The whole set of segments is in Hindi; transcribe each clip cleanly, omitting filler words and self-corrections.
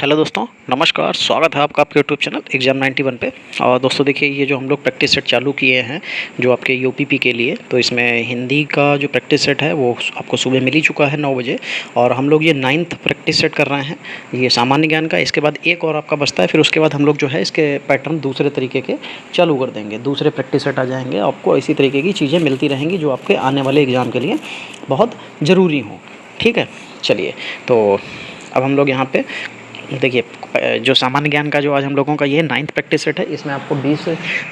हेलो दोस्तों, नमस्कार। स्वागत है आपका आपके यूट्यूब चैनल एग्जाम 91 पे। और दोस्तों देखिए, ये जो हम लोग प्रैक्टिस सेट चालू किए हैं जो आपके यूपीपी के लिए, तो इसमें हिंदी का जो प्रैक्टिस सेट है वो आपको सुबह मिल ही चुका है 9 बजे। और हम लोग ये 9th प्रैक्टिस सेट कर रहे हैं, ये सामान्य ज्ञान का। इसके बाद एक और आपका बचता है, फिर उसके बाद हम लोग जो है इसके पैटर्न दूसरे तरीके के चालू कर देंगे। दूसरे प्रैक्टिस सेट आ जाएंगे, आपको इसी तरीके की चीज़ें मिलती रहेंगी जो आपके आने वाले एग्ज़ाम के लिए बहुत ज़रूरी हों। ठीक है, चलिए। तो अब हम लोग यहाँ पे देखिए, जो सामान्य ज्ञान का जो आज हम लोगों का ये 9th प्रैक्टिस सेट है, इसमें आपको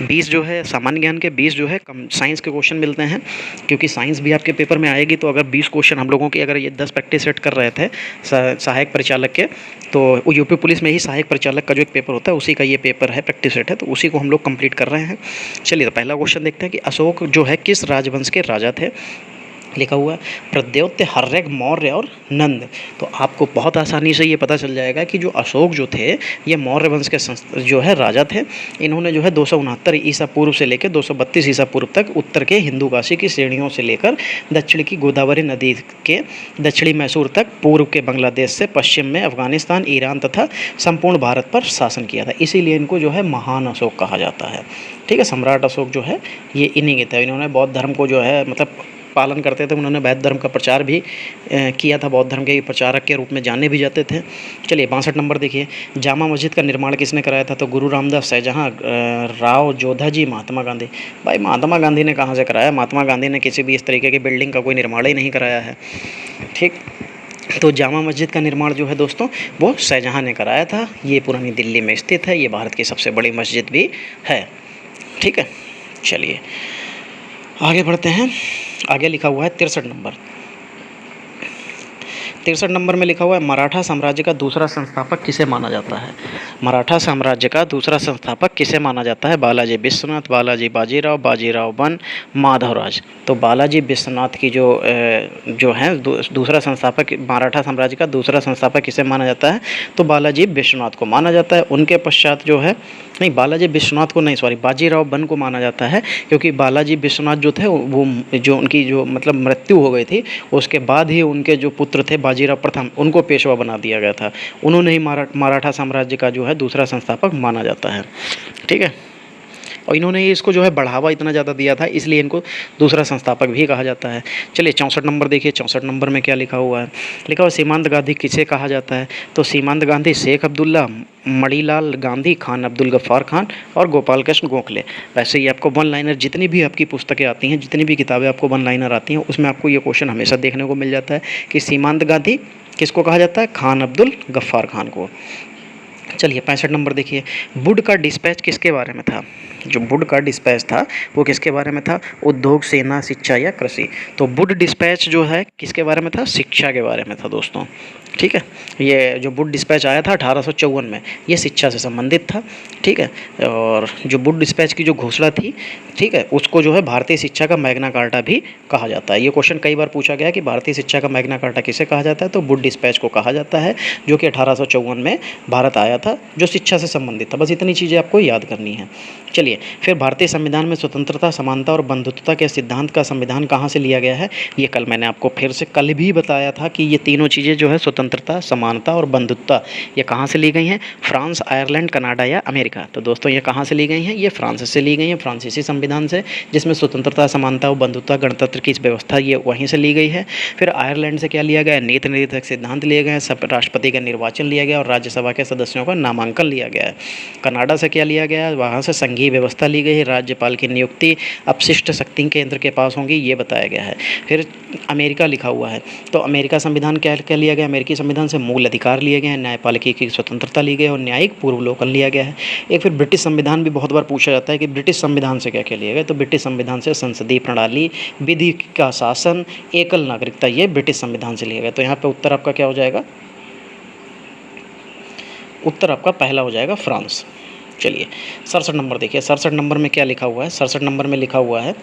20 जो है सामान्य ज्ञान के, 20 जो है कम साइंस के क्वेश्चन मिलते हैं। क्योंकि साइंस भी आपके पेपर में आएगी, तो अगर 20 क्वेश्चन हम लोगों की, अगर ये 10 प्रैक्टिस सेट कर रहे थे सहायक परिचालक के, तो यूपी पुलिस में ही सहायक परिचालक का जो एक पेपर होता है उसी का ये पेपर है, प्रैक्टिस सेट है, तो उसी को हम लोग कंप्लीट कर रहे हैं। चलिए, तो पहला क्वेश्चन देखते हैं कि अशोक जो है किस राजवंश के राजा थे। लिखा हुआ है प्रद्योत, हर्यक, मौर्य और नंद। तो आपको बहुत आसानी से ये पता चल जाएगा कि जो अशोक जो थे ये मौर्य वंश के जो है राजा थे। इन्होंने जो है 269 ईसा पूर्व से लेकर 232 ईसा पूर्व तक उत्तर के हिंदूकाशी की श्रेणियों से लेकर दक्षिण की गोदावरी नदी के दक्षिणी मैसूर तक, पूर्व के बांग्लादेश से पश्चिम में अफगानिस्तान, ईरान तथा संपूर्ण भारत पर शासन किया था। इसीलिए इनको जो है महान अशोक कहा जाता है। ठीक है, सम्राट अशोक जो है ये इन्हीं के थे। इन्होंने बौद्ध धर्म को जो है मतलब पालन करते थे। उन्होंने बौद्ध धर्म का प्रचार भी किया था, बौद्ध धर्म के प्रचारक के रूप में जाने भी जाते थे। चलिए, 62 नंबर देखिए, जामा मस्जिद का निर्माण किसने कराया था। तो गुरु रामदास, शाहजहाँ, राव जोधा जी, महात्मा गांधी। भाई, महात्मा गांधी ने कहाँ से कराया? महात्मा गांधी ने किसी भी इस तरीके की बिल्डिंग का कोई निर्माण ही नहीं कराया है। ठीक, तो जामा मस्जिद का निर्माण जो है दोस्तों वो शाहजहाँ ने कराया था। ये पुरानी दिल्ली में स्थित है, ये भारत की सबसे बड़ी मस्जिद भी है। ठीक है, चलिए आगे बढ़ते हैं। आगे लिखा हुआ है 63 नंबर। 63 नंबर में लिखा हुआ है मराठा साम्राज्य का दूसरा संस्थापक किसे माना जाता है। मराठा साम्राज्य का दूसरा संस्थापक किसे माना जाता है। बालाजी विश्वनाथ, बालाजी बाजीराव, बाजीराव वन, माधवराज। तो बालाजी विश्वनाथ की जो है दूसरा संस्थापक, मराठा साम्राज्य का दूसरा संस्थापक किसे माना जाता है। तो बालाजी विश्वनाथ को माना जाता है। उनके पश्चात जो है, नहीं, बालाजी विश्वनाथ को नहीं, सॉरी, बाजीराव वन को माना जाता है। क्योंकि बालाजी विश्वनाथ जो थे वो जो उनकी जो मतलब मृत्यु हो गई थी, उसके बाद ही उनके जो पुत्र थे बाजीराव प्रथम, उनको पेशवा बना दिया गया था। उन्होंने ही मराठा साम्राज्य का जो है दूसरा संस्थापक माना जाता है। ठीक है, और इन्होंने इसको जो है बढ़ावा इतना ज़्यादा दिया था, इसलिए इनको दूसरा संस्थापक भी कहा जाता है। चलिए 64 नंबर देखिए। 64 नंबर में क्या लिखा हुआ है। लिखा हुआ सीमांत गांधी किसे कहा जाता है। तो सीमांत गांधी शेख अब्दुल्ला, मणिलाल गांधी, खान अब्दुल गफ्फार खान और गोपाल कृष्ण गोखले। वैसे ही आपको वन लाइनर जितनी भी आपकी पुस्तकें आती हैं, जितनी भी किताबें आपको वन लाइनर आती हैं, उसमें आपको ये क्वेश्चन हमेशा देखने को मिल जाता है कि सीमांत गांधी किसको कहा जाता है। खान अब्दुल गफ्फार खान को। चलिए 65 नंबर देखिए, वुड का डिस्पैच किसके बारे में था। जो वुड का डिस्पैच था वो किसके बारे में था। उद्योग, सेना, शिक्षा या कृषि। तो वुड डिस्पैच जो है किसके बारे में था। शिक्षा के बारे में था दोस्तों। ठीक है, ये जो वुड डिस्पैच आया था 1854 में, ये शिक्षा से संबंधित था। ठीक है, और जो वुड डिस्पैच की जो घोषणा थी, ठीक है, उसको जो है भारतीय शिक्षा का मैग्ना कार्टा भी कहा जाता है। ये क्वेश्चन कई बार पूछा गया कि भारतीय शिक्षा का मैग्ना कार्टा किसे कहा जाता है। तो वुड डिस्पैच को कहा जाता है, जो कि 1854 में भारत आया था, जो शिक्षा से संबंधित था। बस इतनी चीज़ें आपको याद करनी है। चलिए, फिर भारतीय संविधान में स्वतंत्रता, समानता और बंधुत्वता के सिद्धांत का संविधान कहाँ से लिया गया है। ये कल मैंने आपको फिर से कल भी बताया था कि ये तीनों चीज़ें जो है, स्वतंत्रता, समानता और बंधुत्वता, ये कहाँ से ली गई हैं। फ्रांस, आयरलैंड, कनाडा या अमेरिका। तो दोस्तों ये कहाँ से ली गई हैं। ये फ्रांस से ली गई हैं, फ्रांसीसी संविधान से, जिसमें स्वतंत्रता, समानता और बंधुत्वता, गणतंत्र की व्यवस्था ये वहीं से ली गई है। फिर आयरलैंड से क्या लिया गया। नीति निर्देशक सिद्धांत लिए गए हैं, सब राष्ट्रपति का निर्वाचन लिया गया और राज्यसभा के सदस्यों का नामांकन लिया गया है। कनाडा से क्या लिया गया, वहाँ से संघीय व्यवस्था ली गई है, राज्यपाल की नियुक्ति अपशिष्ट शक्ति केंद्र के पास होंगी, ये बताया गया है। फिर अमेरिका लिखा हुआ है, तो अमेरिका संविधान क्या क्या लिया गया। अमेरिकी संविधान से मूल अधिकार लिए गए हैं, न्यायपालिका की स्वतंत्रता ली गई और न्यायिक पूर्वावलोकन लिया गया है। एक फिर ब्रिटिश संविधान भी बहुत बार पूछा जाता है कि ब्रिटिश संविधान से क्या क्या लिया गया। तो ब्रिटिश संविधान से संसदीय प्रणाली, विधि का शासन, एकल नागरिकता, ये ब्रिटिश संविधान से लिया गया। तो यहाँ पे उत्तर आपका क्या हो जाएगा। उत्तर आपका पहला हो जाएगा फ्रांस। चलिए 67 नंबर देखिए। 67 नंबर में क्या लिखा हुआ है। 67 नंबर में लिखा हुआ है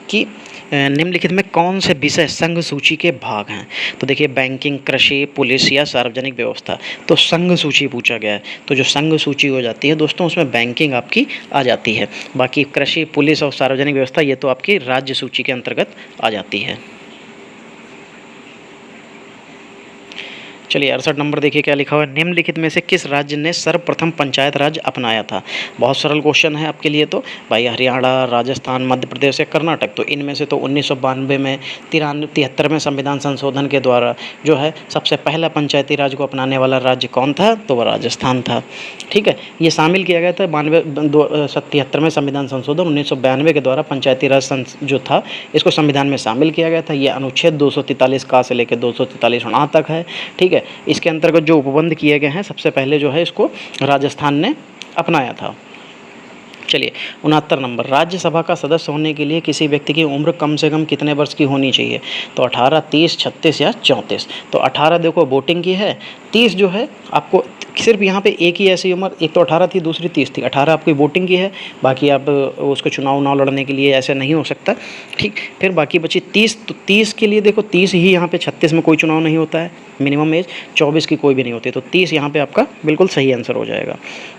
कि निम्नलिखित में कौन से विषय संघ सूची के भाग हैं। तो देखिए, बैंकिंग, कृषि, पुलिस या सार्वजनिक व्यवस्था। तो संघ सूची पूछा गया है, तो जो संघ सूची हो जाती है दोस्तों, उसमें बैंकिंग आपकी आ जाती है। बाकी कृषि, पुलिस और सार्वजनिक व्यवस्था ये तो आपकी राज्य सूची के अंतर्गत आ जाती है। चलिए 68 नंबर देखिए क्या लिखा हुआ है, निम्नलिखित में से किस राज्य ने सर्वप्रथम पंचायत राज अपनाया था। बहुत सरल क्वेश्चन है आपके लिए तो भाई, हरियाणा, राजस्थान, मध्य प्रदेश या कर्नाटक। तो इनमें से तो 1992 में 73वें संविधान संशोधन के द्वारा जो है सबसे पहला पंचायती राज को अपनाने वाला राज्य कौन था, तो वह राजस्थान था। ठीक है, ये शामिल किया गया था 73वें संविधान संशोधन 1992 के द्वारा पंचायती राज जो था इसको संविधान में शामिल किया गया था। ये अनुच्छेद 243 का से लेकर 243 तक है। ठीक है, इसके अंतर्गत जो उपबंध किए गए हैं सबसे पहले जो है इसको राजस्थान ने अपनाया था। चलिए 69 नंबर, राज्यसभा का सदस्य होने के लिए किसी व्यक्ति की उम्र कम से कम कितने वर्ष की होनी चाहिए, तो 18, 30, 36 या 34। तो 18 देखो वोटिंग की है, 30 जो है आपको सिर्फ यहाँ पे एक ही ऐसी उम्र, एक तो 18 थी दूसरी 30 थी। 18 आपकी वोटिंग की है, बाकी आप उसको चुनाव लड़ने के लिए ऐसे नहीं हो सकता। ठीक, फिर बाकी बची 30, तो 30 के लिए देखो 30 ही यहाँ पे, 36 में कोई चुनाव नहीं होता है, मिनिमम एज 24 की कोई भी नहीं होती, तो 30 यहाँ पे आपका बिल्कुल सही आंसर हो जाएगा।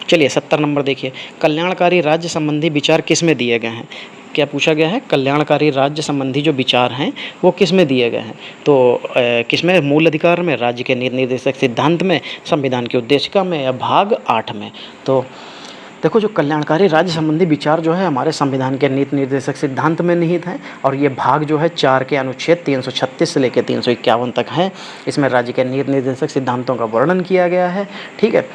चलिए 70 नंबर देखिए, कल्याणकारी राज्य संबंधी विचार किस में दिए गए हैं। क्या पूछा गया है, कल्याणकारी राज्य संबंधी जो विचार हैं वो किस में दिए गए हैं, तो किस में, मूल अधिकार में, राज्य के नीति निर्देशक सिद्धांत में, संविधान की उद्देशिका में या भाग 8 में। तो देखो जो कल्याणकारी राज्य संबंधी विचार जो है हमारे संविधान के नीति निर्देशक सिद्धांत में निहित है, और ये भाग जो है 4 के अनुच्छेद 336 से लेकर 351 तक है। इसमें राज्य के नीति निर्देशक सिद्धांतों का वर्णन किया गया है। ठीक है,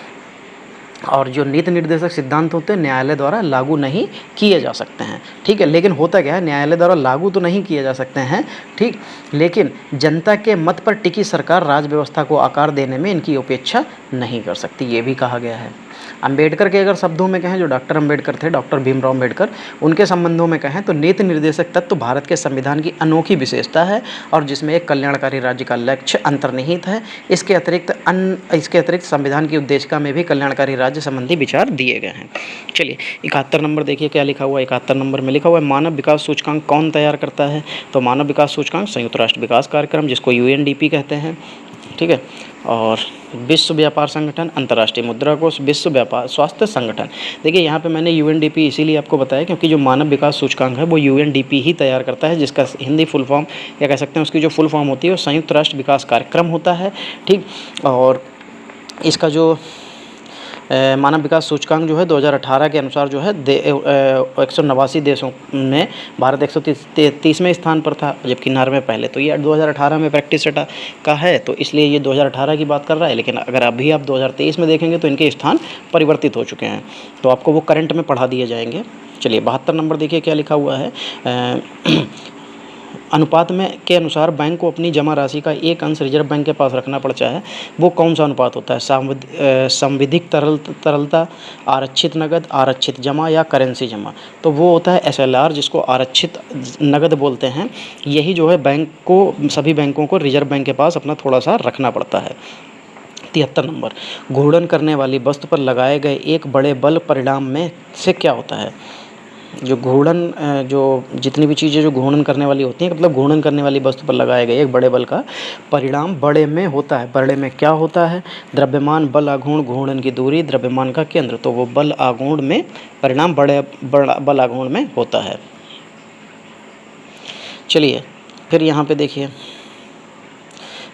और जो नीति निर्देशक सिद्धांत होते हैं न्यायालय द्वारा लागू नहीं किए जा सकते हैं। ठीक है, लेकिन होता क्या है, न्यायालय द्वारा लागू तो नहीं किए जा सकते हैं, ठीक, लेकिन जनता के मत पर टिकी सरकार राज व्यवस्था को आकार देने में इनकी उपेक्षा नहीं कर सकती, ये भी कहा गया है। अंबेडकर के अगर शब्दों में कहें, जो डॉक्टर अंबेडकर थे, डॉक्टर भीमराव अंबेडकर, उनके संबंधों में कहें तो नीति निर्देशक तत्व भारत के संविधान की अनोखी विशेषता है और जिसमें एक कल्याणकारी राज्य का लक्ष्य अंतर्निहित है। इसके अतिरिक्त संविधान की उद्देशिका में भी कल्याणकारी राज्य संबंधी विचार दिए गए हैं। चलिए 71 नंबर देखिए क्या लिखा हुआ है। 71 नंबर में लिखा हुआ है, मानव विकास सूचकांक कौन तैयार करता है, तो मानव विकास सूचकांक संयुक्त राष्ट्र विकास कार्यक्रम, जिसको UNDP कहते हैं। ठीक है, और विश्व व्यापार संगठन, अंतर्राष्ट्रीय मुद्रा कोष, विश्व व्यापार स्वास्थ्य संगठन। देखिए यहाँ पे मैंने UNDP इसीलिए आपको बताया क्योंकि जो मानव विकास सूचकांक है वो UNDP ही तैयार करता है, जिसका हिंदी फुल फॉर्म या कह सकते हैं उसकी जो फुल फॉर्म होती है वो संयुक्त राष्ट्र विकास कार्यक्रम होता है। ठीक, और इसका जो मानव विकास सूचकांक जो है 2018 के अनुसार जो है 189 देशों में भारत 130वें स्थान पर था, जबकि 90वें पहले। तो ये 2018 में प्रैक्टिस सेटा का है, तो इसलिए ये 2018 की बात कर रहा है, लेकिन अगर अभी आप 2023 में देखेंगे तो इनके स्थान परिवर्तित हो चुके हैं, तो आपको वो करंट में पढ़ा दिए जाएंगे। चलिए 72 नंबर देखिए क्या लिखा हुआ है, अनुपात में के अनुसार बैंक को अपनी जमा राशि का एक अंश रिजर्व बैंक के पास रखना पड़ता है, वो कौन सा अनुपात होता है, संविधिक तरलता, आरक्षित नगद, आरक्षित जमा या करेंसी जमा। तो वो होता है SLR, जिसको आरक्षित नगद बोलते हैं। यही जो है बैंक को, सभी बैंकों को रिजर्व बैंक के पास अपना थोड़ा सा रखना पड़ता है। 73 नंबर, घूर्णन करने वाली वस्तु पर लगाए गए एक बड़े बल परिणाम में से क्या होता है। जो घूर्णन, जो जितनी भी चीज़ें जो घूर्णन करने वाली होती हैं, मतलब घूर्णन करने वाली वस्तु पर लगाए गए एक बड़े बल का परिणाम बड़े में होता है। बड़े में क्या होता है, द्रव्यमान, बल आघूर्ण, घूर्णन की दूरी, द्रव्यमान का केंद्र। तो वो बल आघूर्ण में परिणाम बल आघूर्ण में होता है। चलिए फिर यहाँ पे देखिए,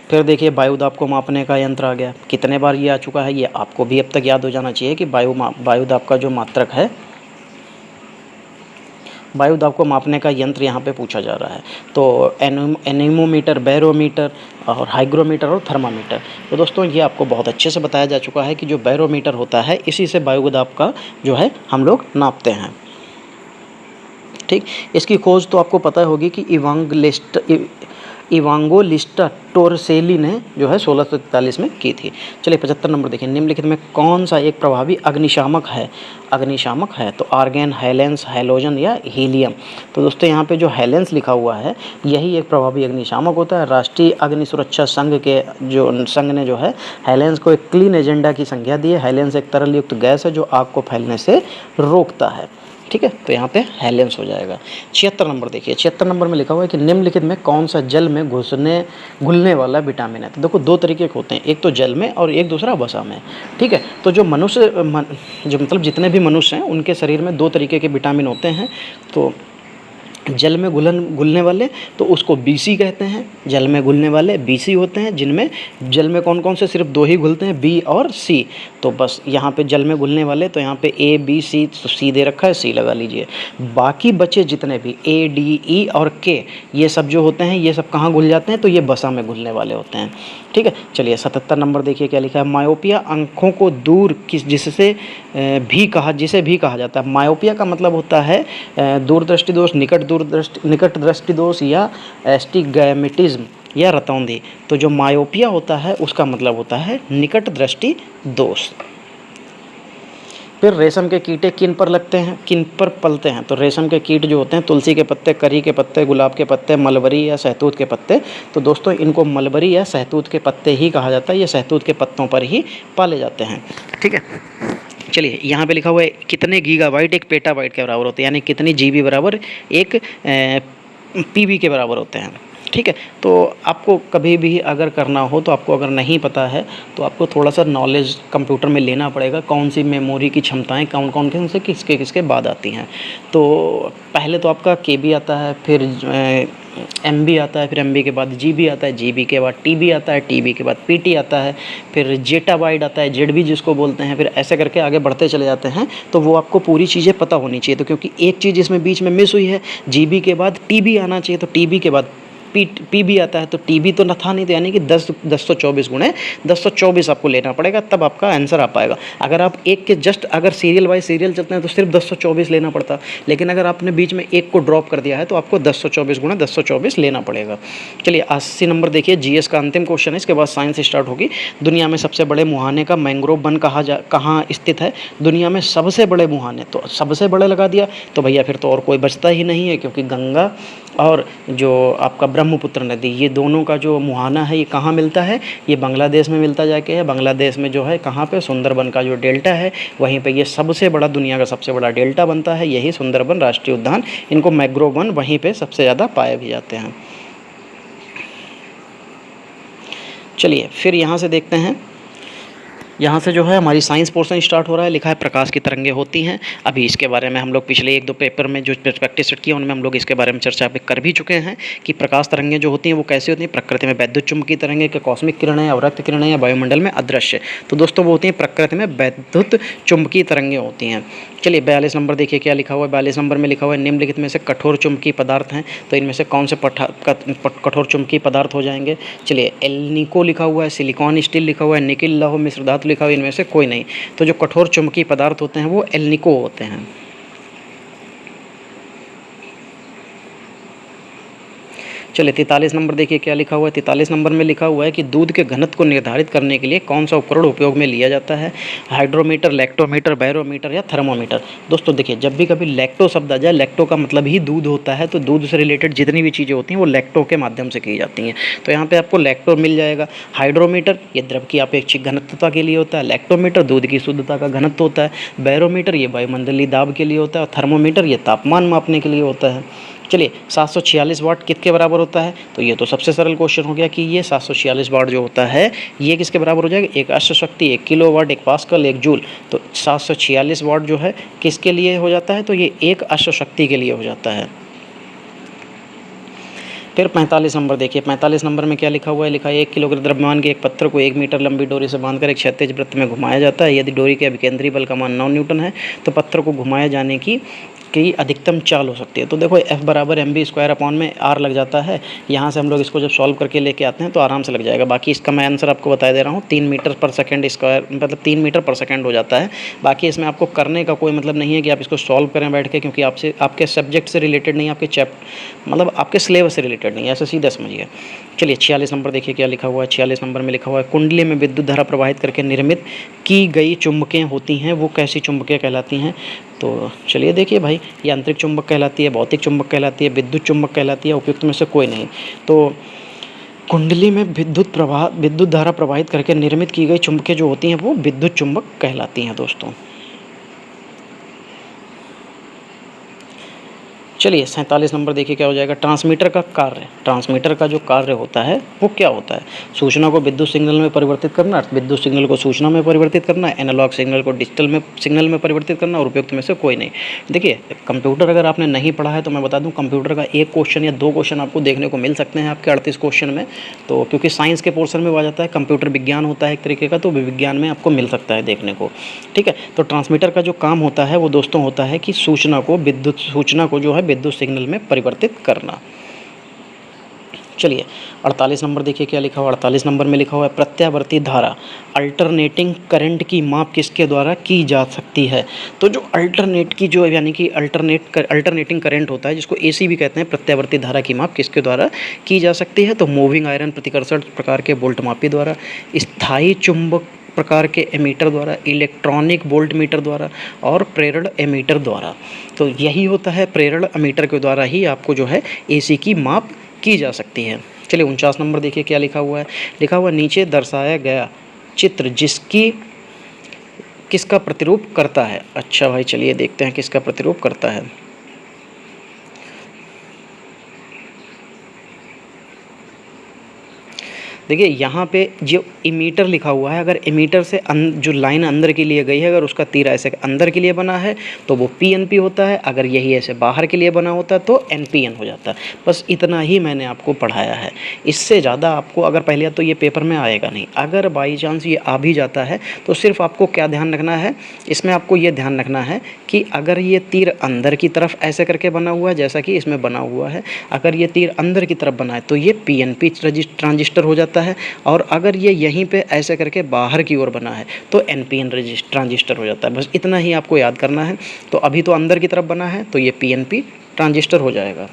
फिर देखिए वायुदाब को मापने का यंत्र आ गया। कितने बार ये आ चुका है, ये आपको भी अब तक याद हो जाना चाहिए कि वायुदाब का जो मात्रक है, वायुदाब को मापने का यंत्र यहाँ पे पूछा जा रहा है। तो एनीमोमीटर, बैरोमीटर और हाइग्रोमीटर और थर्मामीटर। तो दोस्तों ये आपको बहुत अच्छे से बताया जा चुका है कि जो बैरोमीटर होता है इसी से वायुदाब का जो है हम लोग नापते हैं। ठीक, इसकी खोज तो आपको पता होगी कि इवांगोलिस्टा टोरसेली ने जो है 1643 में की थी। चलिए 75 नंबर देखिए, निम्नलिखित में कौन सा एक प्रभावी अग्निशामक है, तो आर्गन, हेलेंस, हैलोजन या हीलियम। तो दोस्तों यहाँ पे जो हेलेंस लिखा हुआ है यही एक प्रभावी अग्निशामक होता है। राष्ट्रीय अग्नि सुरक्षा संघ ने जो है हेलेंस को एक क्लीन एजेंडा की संज्ञा दी है। हेलेंस एक तरल युक्त गैस है जो आग को फैलने से रोकता है। ठीक है, तो यहाँ पे हेलेंस हो जाएगा। 76 नंबर देखिए, 76 नंबर में लिखा हुआ है कि निम्नलिखित में कौन सा जल में घुलने वाला विटामिन है। तो देखो दो तरीके के होते हैं, एक तो जल में और एक दूसरा वसा में। ठीक है, तो जो मतलब जितने भी मनुष्य हैं उनके शरीर में दो तरीके के विटामिन होते हैं। तो जल में घुलने वाले तो उसको बीसी कहते हैं। जल में घुलने वाले बीसी होते हैं, जिनमें जल में कौन कौन से सिर्फ दो ही घुलते हैं, बी और सी। तो बस यहाँ पे जल में घुलने वाले, तो यहाँ पे ए बी सी, तो सी दे रखा है, सी लगा लीजिए। बाकी बचे जितने भी ए डी ई और के, ये सब जो होते हैं ये सब कहाँ घुल जाते हैं, तो ये बसा में घुलने वाले होते हैं। ठीक है, चलिए 77 नंबर देखिए क्या लिखा है। मायोपिया आँखों को दूर जिसे भी कहा जाता है। मायोपिया का मतलब होता है दूरदृष्टि दोष, निकट दृष्टि दोष या एस्टिग्मैटिज्म या रतौंधी। तो जो मायोपिया होता है उसका मतलब होता है निकट दृष्टि दोष। फिर रेशम के कीटे किन पर लगते हैं, किन पर पलते हैं? तो रेशम के कीट जो होते हैं तुलसी के पत्ते, करी के पत्ते, गुलाब के पत्ते, मलबरी या सहतूत के पत्ते। तो दोस्तों इनको मलबरी या सहतूत के पत्ते ही कहा जाता है, ये सहतूत के पत्तों पर ही पाले जाते हैं। ठीक है, चलिए यहाँ पे लिखा हुआ है कितने गीगाबाइट एक पेटाबाइट के बराबर होते हैं, यानी कितनी जीबी बराबर एक पीबी के बराबर होते हैं। ठीक है, तो आपको कभी भी अगर करना हो, तो आपको अगर नहीं पता है तो आपको थोड़ा सा नॉलेज कंप्यूटर में लेना पड़ेगा, कौन सी मेमोरी की क्षमताएं कौन कौन के से किसके बाद आती हैं। तो पहले तो आपका केबी आता है, फिर एमबी आता है, फिर एमबी के बाद जीबी आता है, जीबी के बाद टीबी आता है, टीबी के बाद पीटी आता है, फिर जेटाबाइट आता है, जेडबी जिसको बोलते हैं। फिर ऐसे करके आगे बढ़ते चले जाते हैं। तो वो आपको पूरी चीज़ें पता होनी चाहिए। तो क्योंकि एक चीज़ इसमें बीच में मिस हुई है, जीबी के बाद टीबी आना चाहिए, तो टीबी के बाद पीबी आता है, तो टीबी तो न था नहीं, तो यानी कि 1024 गुणे 1024 आपको लेना पड़ेगा, तब आपका आंसर आ पाएगा। अगर आप एक के जस्ट अगर सीरियल बाय सीरियल चलते हैं तो सिर्फ 1024 लेना पड़ता, लेकिन अगर आपने बीच में एक को ड्रॉप कर दिया है तो आपको 1024 गुणे 1024 लेना पड़ेगा। चलिए 80 नंबर देखिए, जीएस का अंतिम क्वेश्चन है, इसके बाद साइंस स्टार्ट होगी। दुनिया में सबसे बड़े मुहाने का मैंग्रोव वन कहाँ स्थित है? दुनिया में सबसे बड़े मुहाने, तो सबसे बड़े लगा दिया तो भैया फिर तो और कोई बचता ही नहीं है, क्योंकि गंगा और जो आपका ब्रह्मपुत्र नदी, ये दोनों का जो मुहाना है ये कहाँ मिलता है? ये बांग्लादेश में मिलता जाके है। बांग्लादेश में जो है कहाँ पे? सुंदरबन का जो डेल्टा है वहीं पे ये सबसे बड़ा, दुनिया का सबसे बड़ा डेल्टा बनता है, यही सुंदरबन राष्ट्रीय उद्यान। इनको मैंग्रोव वन वहीं पे सबसे ज़्यादा पाए भी जाते हैं। चलिए फिर यहाँ से देखते हैं, यहाँ से जो है हमारी साइंस पोर्शन स्टार्ट हो रहा है। लिखा है प्रकाश की तरंगें होती हैं। अभी इसके बारे में हम लोग पिछले 1-2 पेपर में जो प्रैक्टिस किया उनमें हम लोग इसके बारे में चर्चा पे कर भी चुके हैं कि प्रकाश तरंगें जो होती हैं वो कैसे होती हैं। प्रकृति में वैद्युत चुंबकीय तरंगें, कॉस्मिक किरणें, अवरक्त किरणें या वायुमंडल में अदृश्य। तो दोस्तों वो होती हैं प्रकृति में वैद्युत चुंबकीय तरंगें होती हैं। चलिए 42 नंबर देखिए क्या लिखा हुआ है। 42 नंबर में लिखा हुआ है निम्नलिखित में से कठोर चुंबकीय पदार्थ हैं, तो इनमें से कौन से कठोर चुंबकीय पदार्थ हो जाएंगे? चलिए एल्निको लिखा हुआ है, सिलिकॉन स्टील लिखा हुआ है, निकिल लौह मिश्र धातु लिखा हुआ है, इनमें से कोई नहीं। तो जो कठोर चुंबकीय पदार्थ होते हैं वो एल्निको होते हैं। चलिए 43 नंबर देखिए क्या लिखा हुआ है। 43 नंबर में लिखा हुआ है कि दूध के घनत्व को निर्धारित करने के लिए कौन सा उपकरण उपयोग में लिया जाता है? हाइड्रोमीटर, लैक्टोमीटर, बैरोमीटर या थर्मोमीटर। दोस्तों देखिए, जब भी कभी लैक्टो शब्द आ जाए, लैक्टो का मतलब ही दूध होता है, तो दूध से रिलेटेड जितनी भी चीज़ें होती हैं वो लैक्टो के माध्यम से की जाती हैं। तो यहाँ पर आपको लैक्टो मिल जाएगा। हाइड्रोमीटर ये द्रव की अपेक्षित घनत्वता के लिए होता है, लैक्टोमीटर दूध की शुद्धता का घनत्व होता है, बैरोमीटर ये वायुमंडलीय दाब के लिए होता है, और थर्मोमीटर ये तापमान मापने के लिए होता है। चलिए 746 वाट किसके बराबर होता है? तो ये तो सबसे सरल क्वेश्चन हो गया कि ये 746 वाट जो होता है ये किसके बराबर हो जाएगा? एक अश्व शक्ति, 1 किलोवाट, 1 पास्कल, 1 जूल। तो 746 वाट जो है किसके लिए हो जाता है? तो ये एक अश्व शक्ति के लिए हो जाता है। फिर 45 नंबर देखिए। 45 नंबर में क्या लिखा हुआ है? लिखा है 1 किलोग्राम द्रव्यमान के एक पत्थर को 1 मीटर लंबी डोरी से बांधकर एक क्षैतिज वृत्त में घुमाया जाता है। यदि डोरी के अभिकेंद्री बल का मान 9 न्यूटन है तो पत्थर को घुमाए जाने की अधिकतम चाल हो सकती है। तो देखो F बराबर mv² अपॉन में R लग जाता है। यहाँ से हम लोग इसको जब सॉल्व करके लेके आते हैं तो आराम से लग जाएगा। बाकी इसका मैं आंसर आपको बता दे रहा हूँ, 3 मीटर पर सेकंड स्क्वायर, मतलब 3 मीटर पर सेकंड हो जाता है। बाकी इसमें आपको करने का कोई मतलब नहीं है कि आप इसको सॉल्व करें बैठ के, क्योंकि आपसे आपके सब्जेक्ट से रिलेटेड नहीं, आपके मतलब आपके सिलेबस से रिलेटेड नहीं है, ऐसे सीधा समझिए। चलिए 46 नंबर देखिए क्या लिखा हुआ है। 46 नंबर में लिखा हुआ है कुंडली में विद्युत धारा प्रवाहित करके निर्मित की गई चुंबकें होती हैं, वो कैसी चुंबकें कहलाती हैं? तो चलिए देखिए भाई, यांत्रिक चुंबक कहलाती है, भौतिक चुंबक कहलाती है, विद्युत चुंबक कहलाती है, उपयुक्त में से कोई नहीं। तो कुंडली में विद्युत धारा प्रवाहित करके निर्मित की गई चुंबकें जो होती हैं वो विद्युत चुंबक कहलाती हैं दोस्तों। चलिए 47 नंबर देखिए क्या हो जाएगा। ट्रांसमीटर का कार्य, ट्रांसमीटर का जो कार्य होता है वो क्या होता है? सूचना को विद्युत सिग्नल में परिवर्तित करना, विद्युत सिग्नल को सूचना में परिवर्तित करना, एनालॉग सिग्नल को डिजिटल में सिग्नल में परिवर्तित करना, और उपयुक्त में से कोई नहीं। देखिए कंप्यूटर अगर आपने नहीं पढ़ा है तो मैं बता दूं, कंप्यूटर का एक क्वेश्चन या दो क्वेश्चन आपको देखने को मिल सकते हैं आपके 38 क्वेश्चन में। तो क्योंकि साइंस के पोर्शन में वो आ जाता है, कंप्यूटर विज्ञान होता है एक तरीके का, तो विज्ञान में आपको मिल सकता है देखने को। ठीक है, तो ट्रांसमीटर का जो काम होता है वो दोस्तों होता है कि सूचना को जो है विद्युत सिग्नल में परिवर्तित करना। चलिए 48 नंबर देखिए क्या लिखा हुआ। 48 नंबर में लिखा हुआ है प्रत्यावर्ती धारा, अल्टरनेटिंग करंट की माप किसके द्वारा की जा सकती है? तो जो अल्टरनेट की जो यानी कि अल्टरनेटिंग करंट होता है, जिसको एसी भी कहते हैं, प्रत्यावर्ती धारा की माप किसके द्वारा की जा सकती है? तो मूविंग आयरन प्रतिकर्षण प्रकार के वोल्टमापी द्वारा, स्थायी चुंबक प्रकार के एमीटर द्वारा, इलेक्ट्रॉनिक वोल्ट मीटर द्वारा, और प्रेरण एमीटर द्वारा। तो यही होता है, प्रेरण एमीटर के द्वारा ही आपको जो है एसी की माप की जा सकती है। चलिए 49 नंबर देखिए क्या लिखा हुआ है। लिखा हुआ नीचे दर्शाया गया चित्र किसका प्रतिरूप करता है? अच्छा भाई चलिए देखते हैं किसका प्रतिरूप करता है। देखिए यहाँ पे जो इमीटर लिखा हुआ है, अगर इमीटर से जो लाइन अंदर के लिए गई है, अगर उसका तीर ऐसे अंदर के लिए बना है तो वो पीएनपी होता है, अगर यही ऐसे बाहर के लिए बना होता है तो एनपीएन हो जाता है। बस इतना ही मैंने आपको पढ़ाया है, इससे ज़्यादा आपको अगर पहले तो ये पेपर में आएगा नहीं। अगर बाई चांस ये आ भी जाता है तो सिर्फ आपको क्या ध्यान रखना है, इसमें आपको ये ध्यान रखना है कि अगर ये तीर अंदर की तरफ ऐसे करके बना हुआ है जैसा कि इसमें बना हुआ है, अगर ये तीर अंदर की तरफ बना है तो ये पीएनपी ट्रांजिस्टर हो जाता है, और अगर ये यहीं पे ऐसे करके बाहर की ओर बना है तो एनपीएन ट्रांजिस्टर हो जाता है। बस इतना ही आपको याद करना है। तो अभी तो अंदर की तरफ बना है तो ये पीएनपी ट्रांजिस्टर हो जाएगा।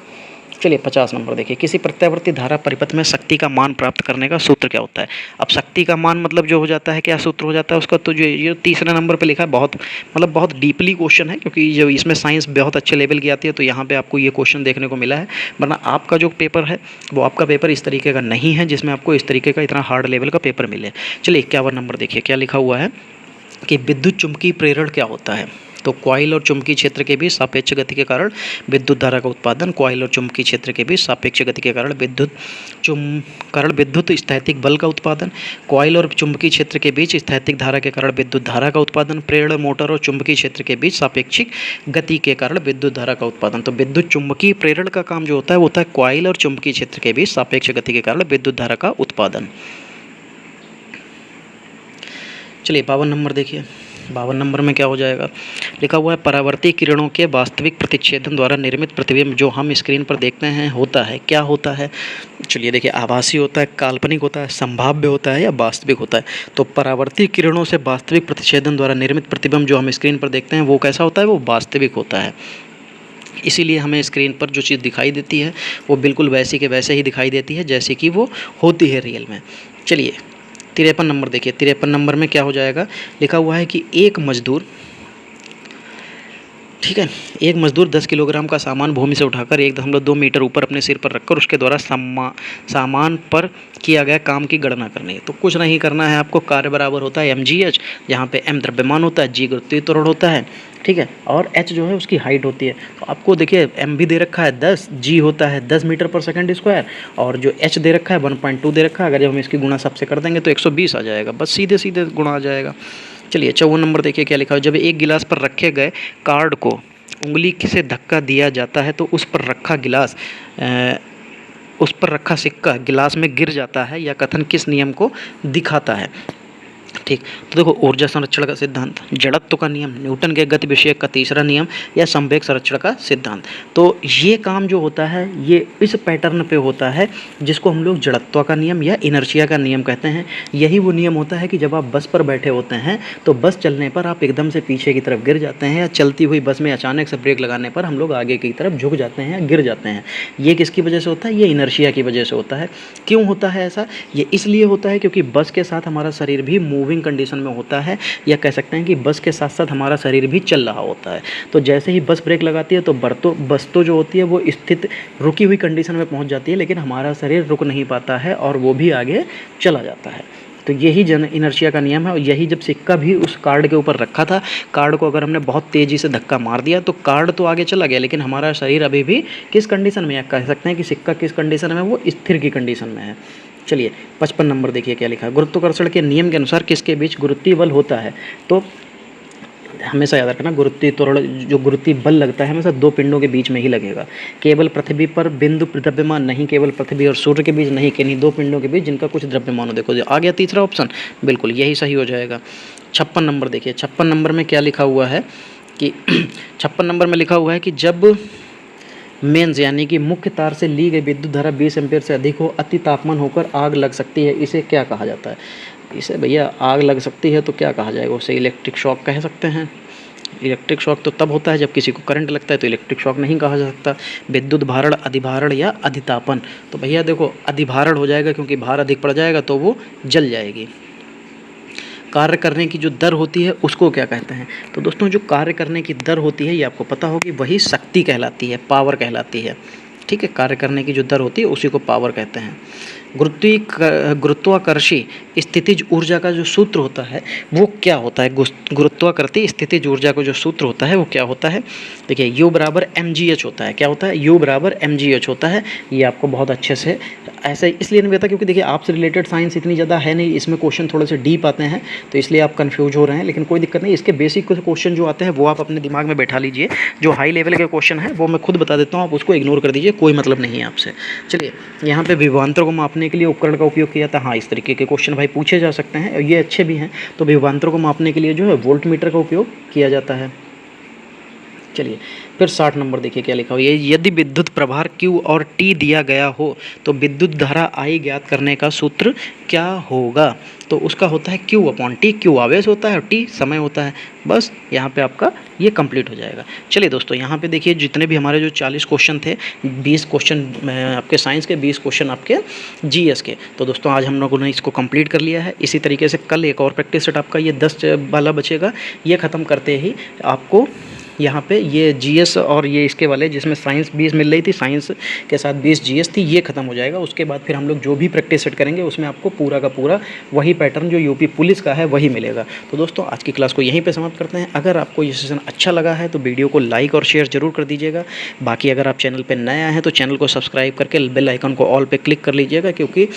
चलिए 50 नंबर देखिए, किसी प्रत्यावर्ती धारा परिपथ में शक्ति का मान प्राप्त करने का सूत्र क्या होता है? अब शक्ति का मान मतलब जो हो जाता है, क्या सूत्र हो जाता है उसका? तो जो ये तीसरे नंबर पे लिखा है, बहुत डीपली क्वेश्चन है, क्योंकि जो इसमें साइंस बहुत अच्छे लेवल की आती है, तो यहाँ पे आपको ये क्वेश्चन देखने को मिला है। वरना आपका जो पेपर है वो आपका पेपर इस तरीके का नहीं है जिसमें आपको इस तरीके का इतना हार्ड लेवल का पेपर मिले। चलिए 51 नंबर देखिए क्या लिखा हुआ है कि विद्युत चुम्बकीय प्रेरण क्या होता है? तो कॉइल और चुंबकीय क्षेत्र के बीच सापेक्ष गति के कारण विद्युत धारा का उत्पादन, कॉइल और चुंबकीय क्षेत्र के बीच सापेक्ष गति के कारण विद्युत स्थैतिक बल का उत्पादन, कॉइल और चुंबकीय क्षेत्र के बीच स्थैतिक धारा के कारण विद्युत धारा का उत्पादन, प्रेरण मोटर और चुंबकीय क्षेत्र के बीच सापेक्षिक गति के कारण विद्युत धारा का उत्पादन। तो विद्युत चुंबकीय प्रेरण का काम जो होता है वो होता है कॉइल और चुंबकीय क्षेत्र के बीच सापेक्ष गति के कारण विद्युत धारा का उत्पादन। चलिए 52 नंबर देखिए। 52 नंबर में क्या हो जाएगा? लिखा हुआ है परावर्ती किरणों के वास्तविक प्रतिच्छेदन द्वारा निर्मित प्रतिबिंब जो हम स्क्रीन पर देखते हैं होता है, क्या होता है? चलिए देखिए, आभासी होता है, काल्पनिक होता है, संभाव्य होता है, या वास्तविक होता है? तो परावर्ती किरणों से वास्तविक प्रतिच्छेदन द्वारा निर्मित प्रतिबिंब जो हम स्क्रीन पर देखते हैं वो कैसा होता है? वो वास्तविक होता है। इसीलिए हमें स्क्रीन पर जो चीज़ दिखाई देती है वो बिल्कुल वैसी के वैसे ही दिखाई देती है जैसे कि वो होती है रियल में। चलिए 53 नंबर देखिए। 53 नंबर में क्या हो जाएगा? लिखा हुआ है कि एक मजदूर, ठीक है, एक मजदूर 10 किलोग्राम का सामान भूमि से उठाकर 1.2 मीटर ऊपर अपने सिर पर रखकर उसके द्वारा सामान पर किया गया काम की गणना करनी है। तो कुछ नहीं करना है आपको, कार्य बराबर होता है mgh, जहाँ पे m द्रव्यमान होता है, g गुरुत्वीय त्वरण होता है, ठीक है, और h जो है उसकी हाइट होती है। तो आपको देखिए m भी दे रखा है 10, g होता है 10 मीटर पर सेकंड स्क्वायर, और जो h दे रखा है 1.2 दे रखा है। अगर जब हम इसकी गुणा सबसे कर देंगे तो 120 आ जाएगा, बस सीधे सीधे गुणा आ जाएगा। चलिए 54 नंबर देखिए क्या लिखा है। जब एक गिलास पर रखे गए कार्ड को उंगली से धक्का दिया जाता है तो उस पर रखा सिक्का गिलास में गिर जाता है, यह कथन किस नियम को दिखाता है? ठीक, तो देखो, ऊर्जा संरक्षण का सिद्धांत, जड़त्व का नियम, न्यूटन के गति विषयक का तीसरा नियम, या संवेग संरक्षण का सिद्धांत। तो ये काम जो होता है ये इस पैटर्न पे होता है जिसको हम लोग जड़त्व का नियम या इनर्शिया का नियम कहते हैं। यही वो नियम होता है कि जब आप बस पर बैठे होते हैं तो बस चलने पर आप एकदम से पीछे की तरफ गिर जाते हैं, या चलती हुई बस में अचानक से ब्रेक लगाने पर हम लोग आगे की तरफ झुक जाते हैं या गिर जाते हैं। ये किसकी वजह से होता है? ये इनर्शिया की वजह से होता है। क्यों होता है ऐसा? ये इसलिए होता है क्योंकि बस के साथ हमारा शरीर भी मूविंग कंडीशन में होता है, या कह सकते हैं कि बस के साथ साथ हमारा शरीर भी चल रहा होता है। तो जैसे ही बस ब्रेक लगाती है तो बस तो जो होती है वो स्थित रुकी हुई कंडीशन में पहुंच जाती है, लेकिन हमारा शरीर रुक नहीं पाता है और वो भी आगे चला जाता है। तो यही जन इनर्शिया का नियम है, और यही जब सिक्का भी उस कार्ड के ऊपर रखा था, कार्ड को अगर हमने बहुत तेज़ी से धक्का मार दिया तो कार्ड तो आगे चला गया, लेकिन हमारा शरीर अभी भी किस कंडीशन में है, कह सकते हैं कि सिक्का किस कंडीशन में है, वो स्थिर की कंडीशन में है। चलिए 55 नंबर देखिए क्या लिखा है, गुरुत्वाकर्षण के नियम के अनुसार किसके बीच गुरुत्वीय बल होता है। तो हमेशा याद रखना, गुरुत्वीय त्वरण जो गुरुत्वीय बल लगता है हमेशा दो पिंडों के बीच में ही लगेगा, केवल पृथ्वी पर बिंदु द्रव्यमान नहीं, केवल पृथ्वी और सूर्य के बीच नहीं, किन्हीं दो पिंडों के बीच जिनका कुछ द्रव्यमान हो। देखो आ गया तीसरा ऑप्शन, बिल्कुल यही सही हो जाएगा। 56 नंबर देखिए, 56 नंबर में क्या लिखा हुआ है कि 56 नंबर में लिखा हुआ है कि जब मेंस यानी कि मुख्य तार से ली गई विद्युत धारा 20 एम्पीयर से अधिक हो, अति तापमान होकर आग लग सकती है, इसे क्या कहा जाता है। इसे भैया आग लग सकती है तो क्या कहा जाएगा, उसे इलेक्ट्रिक शॉक कह सकते हैं। इलेक्ट्रिक शॉक तो तब होता है जब किसी को करंट लगता है, तो इलेक्ट्रिक शॉक नहीं कहा जा सकता। विद्युत भारण, अधिभारण या अधितापन, तो भैया देखो अधिभारण हो जाएगा, क्योंकि भार अधिक पड़ जाएगा तो वो जल जाएगी। कार्य करने की जो दर होती है उसको क्या कहते हैं। तो दोस्तों जो कार्य करने की दर होती है ये आपको पता होगी, वही शक्ति कहलाती है, पावर कहलाती है। ठीक है, कार्य करने की जो दर होती है उसी को पावर कहते हैं। गुरुत्वाकर्षी स्थितिज ऊर्जा का जो सूत्र होता है वो क्या होता है। गुरुत्वाकर्षी स्थितिज ऊर्जा का जो सूत्र होता है वो क्या होता है। देखिए U बराबर mgh होता है। क्या होता है, U बराबर mgh होता है। ये आपको बहुत अच्छे से ऐसे इसलिए नहीं पता क्योंकि देखिए आपसे रिलेटेड साइंस इतनी ज़्यादा है नहीं, इसमें क्वेश्चन थोड़े से डीप आते हैं तो इसलिए आप कंफ्यूज हो रहे हैं, लेकिन कोई दिक्कत नहीं। इसके बेसिक कुछ क्वेश्चन जो आते हैं वो आप अपने दिमाग में बैठा लीजिए। जो हाई लेवल के क्वेश्चन है वो मैं खुद बता देता हूँ, आप उसको इग्नोर कर दीजिए, कोई मतलब नहीं है आपसे। चलिए यहाँ पे विभवांतर को मापने के लिए उपकरण का उपयोग किया था। हाँ, इस तरीके के क्वेश्चन भाई पूछे जा सकते हैं और ये अच्छे भी हैं। तो विभवांतर को मापने के लिए जो है वोल्ट मीटर का उपयोग किया जाता है। चलिए फिर 60 नंबर देखिए क्या लिखा हुआ है। यदि विद्युत प्रभार Q और T दिया गया हो तो विद्युत धारा I ज्ञात करने का सूत्र क्या होगा। तो उसका होता है Q अपॉन T। Q आवेश होता है और T समय होता है। बस यहाँ पे आपका ये कंप्लीट हो जाएगा। चलिए दोस्तों यहाँ पे देखिए जितने भी हमारे जो 40 क्वेश्चन थे, 20 क्वेश्चन आपके साइंस के, 20 क्वेश्चन आपके GS के। तो दोस्तों आज हम लोगों ने इसको कंप्लीट कर लिया है। इसी तरीके से कल एक और प्रैक्टिस सेट आपका ये 10 वाला बचेगा। ये ख़त्म करते ही आपको यहाँ पे ये GS और ये इसके वाले जिसमें साइंस 20 मिल रही थी, साइंस के साथ 20 GS थी, ये ख़त्म हो जाएगा। उसके बाद फिर हम लोग जो भी प्रैक्टिस सेट करेंगे उसमें आपको पूरा का पूरा वही पैटर्न जो यूपी पुलिस का है वही मिलेगा। तो दोस्तों आज की क्लास को यहीं पे समाप्त करते हैं। अगर आपको ये सेशन अच्छा लगा है तो वीडियो को लाइक और शेयर जरूर कर दीजिएगा। बाकी अगर आप चैनल पर नए आए हैं तो चैनल को सब्सक्राइब करके बेल आइकन को ऑल पे क्लिक कर लीजिएगा, क्योंकि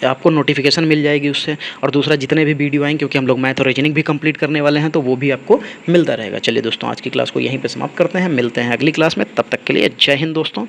आपको नोटिफिकेशन मिल जाएगी उससे। और दूसरा जितने भी वीडियो आएंगे, क्योंकि हम लोग मैथ और रीजनिंग भी कंप्लीट करने वाले हैं, तो वो भी आपको मिलता रहेगा। चलिए दोस्तों आज की क्लास को यहीं पर समाप्त करते हैं, मिलते हैं अगली क्लास में। तब तक के लिए जय हिंद दोस्तों।